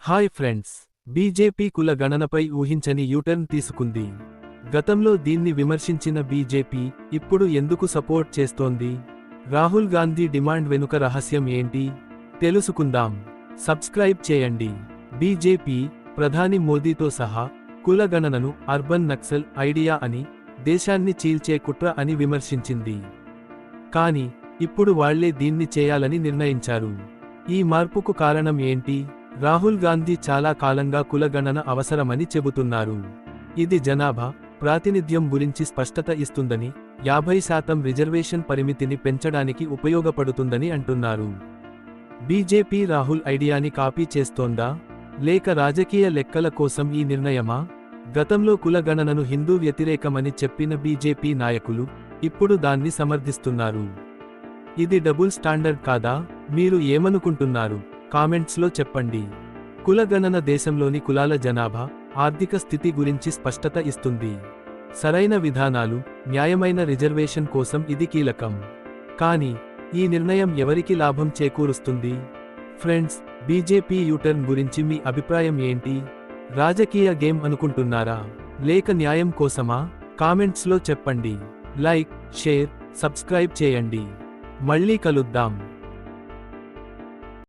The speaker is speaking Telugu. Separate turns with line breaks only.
హాయ్ ఫ్రెండ్స్, బీజేపీ కుల గణనపై ఊహించని యూటర్న్ తీసుకుంది. గతంలో దీన్ని విమర్శించిన బీజేపీ ఇప్పుడు ఎందుకు సపోర్ట్ చేస్తోంది? రాహుల్ గాంధీ డిమాండ్ వెనుక రహస్యం ఏంటి? తెలుసుకుందాం. సబ్స్క్రైబ్ చేయండి. బీజేపీ ప్రధాని మోదీతో సహా కుల గణనను అర్బన్ నక్సల్ ఐడియా అని, దేశాన్ని చీల్చే కుట్ర అని విమర్శించింది. కానీ ఇప్పుడు వాళ్లే దీన్ని చేయాలని నిర్ణయించారు. ఈ మార్పుకు కారణం ఏంటి? రాహుల్ గాంధీ చాలా కాలంగా కుల గణన అవసరమని చెబుతున్నారు. ఇది జనాభా ప్రాతినిధ్యం గురించి స్పష్టత ఇస్తుందని, 50% రిజర్వేషన్ పరిమితిని పెంచడానికి ఉపయోగపడుతుందని అంటున్నారు. బీజేపీ రాహుల్ ఐడియాని కాపీ చేస్తోందా? లేక రాజకీయ లెక్కల కోసం ఈ నిర్ణయమా? గతంలో కుల గణనను హిందూ వ్యతిరేకమని చెప్పిన బీజేపీ నాయకులు ఇప్పుడు దాన్ని సమర్థిస్తున్నారు. ఇది డబుల్ స్టాండర్డ్ కాదా? మీరు ఏమనుకుంటున్నారు? కామెంట్స్లో చెప్పండి. కుల గణన దేశంలోని కులాల జనాభా, ఆర్థిక స్థితి గురించి స్పష్టత ఇస్తుంది. సరైన విధానాలు, న్యాయమైన రిజర్వేషన్ కోసం ఇది కీలకం. కానీ ఈ నిర్ణయం ఎవరికి లాభం చేకూరుస్తుంది? ఫ్రెండ్స్, బీజేపీ యూటర్న్ గురించి మీ అభిప్రాయం ఏంటి? రాజకీయ గేమ్ అనుకుంటున్నారా? లేక న్యాయం కోసమా? కామెంట్స్లో చెప్పండి. లైక్, షేర్, సబ్స్క్రైబ్ చేయండి. మళ్ళీ కలుద్దాం.